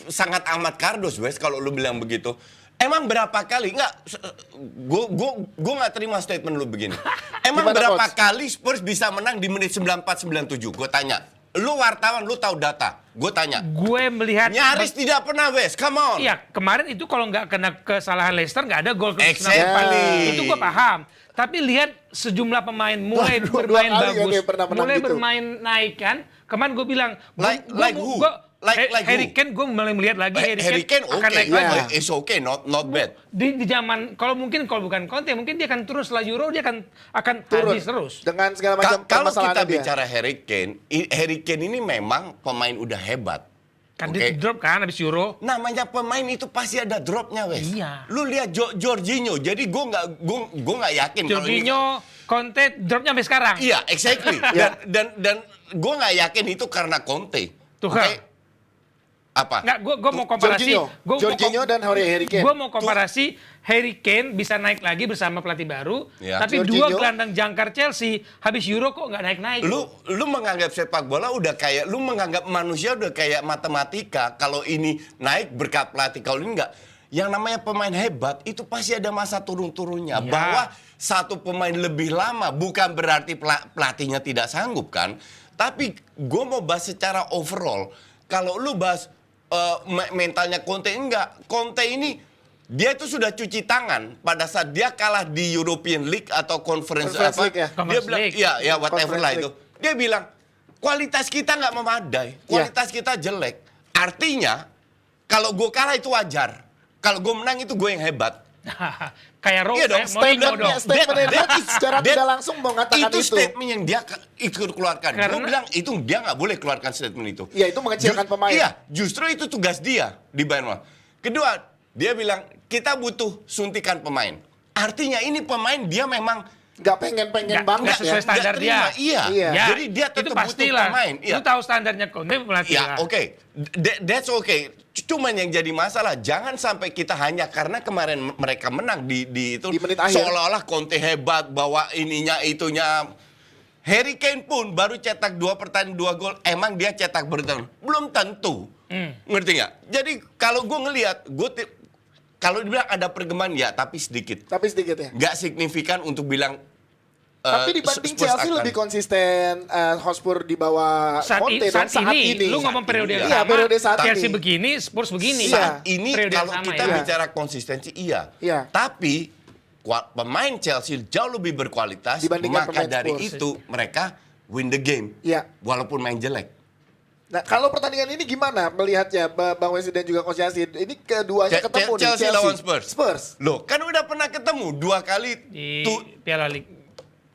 sangat amat kardos, Wes, kalau lu bilang begitu. Emang berapa kali? Gue nggak terima statement lu begini. Emang Gimana, berapa Coach? kali Spurs bisa menang di menit 94-97? Gue tanya. Lu wartawan, lu tahu data. Gue tanya. Gue melihat Nyaris tidak pernah, Wes. Come on. Iya, kemarin itu kalau nggak kena kesalahan Leicester nggak ada gol ke Exactly. Itu gue paham. Tapi lihat sejumlah pemain mulai Dua bermain kali ya bagus, dia pernah menang mulai gitu. bermain naik kan. Kemarin gue bilang, Like who? Like Harry who? Kane gue mulai melihat lagi Harry Kane akan oke. naik lagi. Ya. It's okay, not bad. Di zaman kalau bukan Conte mungkin dia akan turun setelah Euro dia akan Turun habis terus. dengan segala macam Kalau kita permasalahan dia. bicara Harry Kane ini memang pemain udah hebat. Kan Oke. dia drop kan habis Euro. Namanya pemain itu pasti ada dropnya, Wes. Iya. Lu lihat Jorginho, jadi gue nggak yakin kalau ini. Jorginho, Conte dropnya sampai sekarang. Iya, exactly. Iya. dan gue nggak yakin itu karena Conte. Tuchel. Oke? Apa? Nggak, gue mau komparasi. Jorginho dan Harry Kane. Gue mau komparasi Harry Kane bisa naik lagi bersama pelatih baru. Ya. Tapi Jorginho. dua gelandang jangkar Chelsea habis Euro kok nggak naik-naik. Lu menganggap sepak bola udah kayak, lu menganggap manusia udah kayak matematika. Kalau ini naik berkat pelatih, kalau ini enggak. Yang namanya pemain hebat itu pasti ada masa turun-turunnya. Iya. Bahwa satu pemain lebih lama bukan berarti pelatihnya tidak sanggup kan. Tapi gue mau bahas secara overall. Kalau lu bahas mentalnya Conte, enggak. Conte ini dia itu sudah cuci tangan pada saat dia kalah di European League atau Conference Conference apa. League ya? Dia Conference bilang, League. ya whatever Conference lah League. itu. Dia bilang kualitas kita nggak memadai, kualitas kita jelek. Artinya kalau gue kalah itu wajar, kalau gue menang itu gue yang hebat. Kayak Iya dong, Mourinho dong. Statement That- dia secara that- tidak langsung mengatakan itu itu. statement yang dia ikut keluarkan. Gue Karena- bilang itu dia nggak boleh keluarkan statement itu. Iya, itu mengecilkan pemain. Iya, justru itu tugas dia di Bayern Munich. Kedua, dia bilang kita butuh suntikan pemain. Artinya ini pemain dia memang Nggak pengen-pengen Nggak banget sesuai ya. standar nggak terima. dia. Iya. Iya. Ya, Jadi dia itu tetap butuh pastilah. pemain. Iya. Lu tahu standarnya Conte pelatih Ya, lah. oke. That's okay. Cuman yang jadi masalah jangan sampai kita hanya karena kemarin mereka menang di itu Di menit akhir. seolah-olah Conte hebat bawa ininya itunya. Harry Kane pun baru cetak 2 pertandingan 2 gol. Emang dia cetak bertahun? Belum tentu. Ngerti nggak? Jadi kalau gue ngelihat, kalau dibilang ada perkembangan ya, tapi sedikit. Tapi sedikit ya. Nggak signifikan untuk bilang. Tapi dibanding Spurs Chelsea akan- lebih konsisten Hotspur di bawah Saat, Conte saat dong, ini, lu ngomong periode yang Iya, sama, periode saat Chelsea ini. begini, Spurs begini. Iya. Ini Periode yang kalau sama kita ya. bicara konsistensi iya. Iya. Tapi pemain Chelsea jauh lebih berkualitas, Dibandingkan maka pemain dari Spurs. itu mereka win the game. Iya. Walaupun main jelek. Nah, kalau pertandingan ini gimana melihatnya Bang Wesley dan juga Coach Yasin? Ini keduanya ketemu nih, Chelsea lawan Spurs. Spurs. Loh, kan udah pernah ketemu 2 kali Di two Piala League.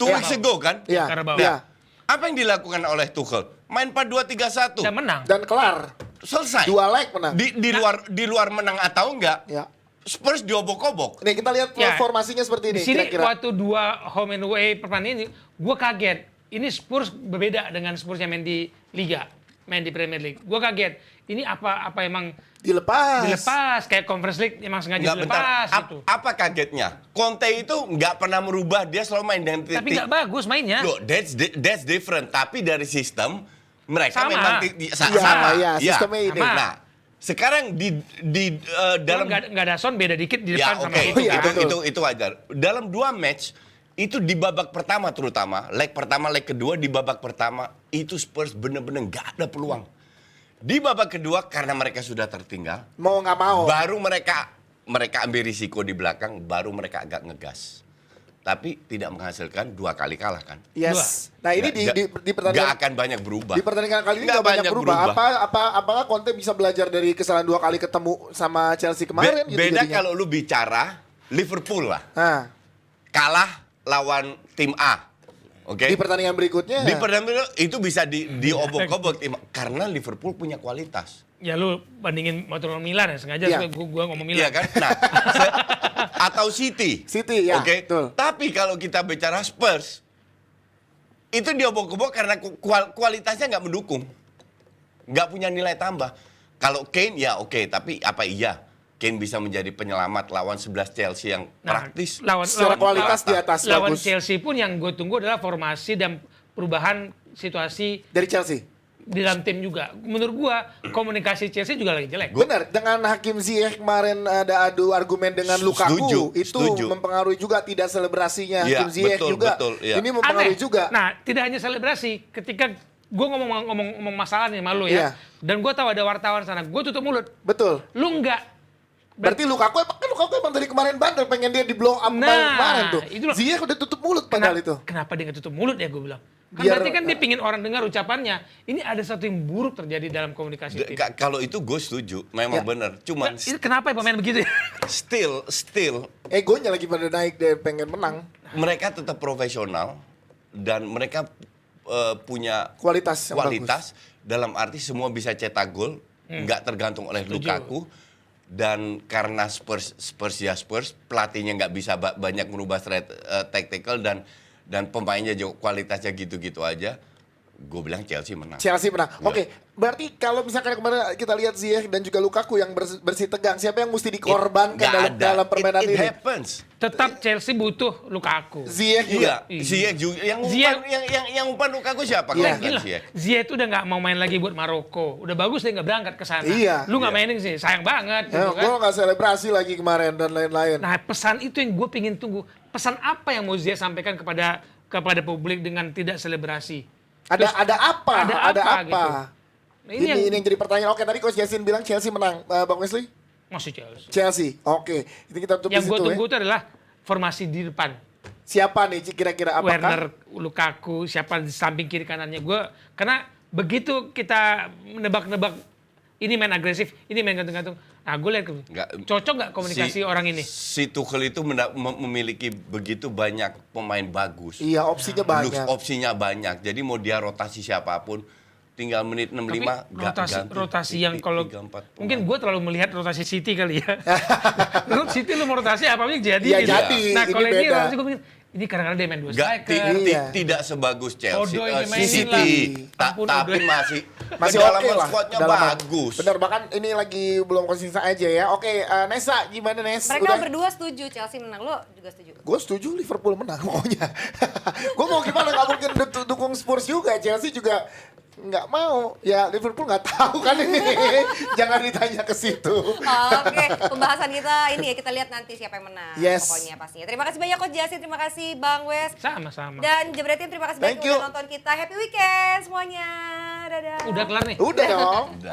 weeks ago kan? Iya. Carabao. Iya. Apa yang dilakukan oleh Tuchel? Main 4-2-3-1. Dan menang. Dan kelar. Selesai. 2 leg menang. Di luar menang atau enggak, Ya. Spurs diobok-obok. Nih kita lihat Ya. formasinya seperti ini Di sini kira-kira. waktu 2 home and away pertandingan ini, gue kaget. Ini Spurs berbeda dengan Spurs yang main di Liga, main di Premier League. Gue kaget. Ini apa emang dilepas kayak Conference League emang sengaja Enggak, bentar. dilepas gitu. Apa kagetnya? Conte itu nggak pernah merubah, dia selalu main dengan Tapi nggak bagus mainnya. Loh, that's different. Tapi dari sistem mereka Sama. memang Iya, sama. iya, Iya. sistemnya ini. Sama. Nah, sekarang dalam nggak ada Son beda dikit di ya depan sama oke, itu. Iya, kan. betul. itu wajar. Dalam 2 match itu di babak pertama terutama, leg pertama, leg kedua di babak pertama itu Spurs bener-bener nggak ada peluang. Di babak kedua karena mereka sudah tertinggal, Mau nggak mau. baru mereka ambil risiko di belakang, baru mereka agak ngegas. Tapi tidak menghasilkan 2 kali kalah kan. Yes. Nah ini di Nggak pertandingan akan banyak berubah. di pertandingan kali ini Nggak nggak banyak berubah. Apakah Conte bisa belajar dari kesalahan 2 kali ketemu sama Chelsea kemarin? gitu Beda jadinya? kalau lu bicara Liverpool lah. Nah, Kalah lawan tim A. Oke. di pertandingan berikutnya. Di pertandingan itu bisa diobok-obok tim karena Liverpool punya kualitas. Ya lu bandingin Motor Milan ya sengaja Iya. gua ngomong Milan. Iya kan? Nah, atau City. City, ya, Oke. betul. Tapi kalau kita bicara Spurs itu diobok-obok karena kualitasnya nggak mendukung. Nggak punya nilai tambah. Kalau Kane ya oke, tapi apa iya Kane bisa menjadi penyelamat lawan 11 Chelsea yang praktis? Secara kualitas di atas lawan bagus. Chelsea pun yang gue tunggu adalah formasi dan perubahan situasi Dari Chelsea. di dalam tim juga. Menurut gua komunikasi Chelsea juga lagi jelek. Benar, dengan Hakim Ziyech kemarin ada adu argumen dengan Lukaku, itu setuju. mempengaruhi juga tidak selebrasinya Iya, Hakim Ziyech betul, juga. betul, iya. Ini mempengaruhi Aneh. juga. Nah, tidak hanya selebrasi. Ketika gue ngomong masalah nih malu Iya. ya, dan gue tahu ada wartawan sana, gue tutup mulut. Betul. Lu enggak. Berarti Lukaku emang dari kemarin bandel pengen dia di blow up Nah, kemarin tuh. itulah. Ziyech udah tutup mulut padahal itu. Kenapa dia nggak tutup mulut ya gue bilang? Kan Biar- berarti kan dia pingin orang dengar ucapannya. Ini ada sesuatu yang buruk terjadi dalam komunikasi tim. Kalau itu gue setuju, memang Ya. benar. Cuman Itu kenapa ya pemain begitu ya? still Egonya lagi pada naik dia pengen menang. mereka tetap profesional dan mereka punya Kualitas yang kualitas dalam arti semua bisa cetak gol, nggak tergantung oleh Setuju. Lukaku. Dan karena Spurs pelatihnya nggak bisa banyak merubah tactical dan pemainnya juga kualitasnya gitu-gitu aja. Gue bilang Chelsea menang. Chelsea menang. Oke, berarti kalau misalkan kemarin kita lihat Ziyech dan juga Lukaku yang bersih tegang, siapa yang mesti dikorbankan Nggak ada. dalam permainan It ini? happens. Tetap Chelsea butuh Lukaku. Ziyech Iya, juga. Ziyech juga. Ziyech- Yang umpan Lukaku siapa? Iya. Kan Gila, Ziyech. Ziyech itu udah nggak mau main lagi buat Maroko. Udah bagus dia nggak berangkat ke sana. Iya. Lu nggak Iya. mainin sih, sayang banget. Ya, Gitu kan. gue nggak selebrasi lagi kemarin dan lain-lain. Nah pesan itu yang gue pingin tunggu. Pesan apa yang mau Ziyech sampaikan kepada publik dengan tidak selebrasi? Ada apa? ada apa gitu. Nah, Ini yang jadi pertanyaan. Oke, tadi Coach Yasin bilang Chelsea menang. Bang Wesley? Masih Chelsea. Chelsea. Oke. Itu kita tutup di Yang gue situ tunggu ya. itu adalah formasi di depan. Siapa nih kira-kira apakah? Werner, Lukaku, siapa di samping kiri kanannya gue. Karena begitu kita menebak-nebak ini main agresif, ini main gantung-gantung. Nah, gue lihat cocok nggak komunikasi orang ini? Si Tuchel itu memiliki begitu banyak pemain bagus. Iya, opsinya banyak. Opsinya banyak. Jadi mau dia rotasi siapapun, tinggal menit 65 Tapi rotasi yang kalau 3-4 mungkin gue terlalu melihat rotasi City kali ya. Menurut City lu mau rotasi apa aja jadi. Iya, gitu. jadi. Nah kalau Ini ini beda. rotasi gue pikir ini kadang-kadang dia main dua striker. Iya. Tidak sebagus Chelsea, Odoi dimainin City, lah. Ampun, tapi Odoi. masih Oke lah. squadnya Kedalaman. bagus. Bener, bahkan ini lagi belum konsisten aja ya. Oke, Nesa gimana Nes? Mereka berdua setuju Chelsea menang, lo juga setuju? Gue setuju Liverpool menang pokoknya. Gue mau gimana, gak mungkin dukung Spurs juga. Chelsea juga nggak mau. Ya Liverpool nggak tahu kan ini. Jangan ditanya ke situ. Oke, pembahasan kita ini ya, kita lihat nanti siapa yang menang. Yes. Pokoknya pastinya. Terima kasih banyak Coach Justin, terima kasih Bang Wes. Sama-sama. Dan Jebretin terima kasih banyak Thank you. udah nonton kita. Happy weekend semuanya. Dadah. Udah kelar nih. Udah dong.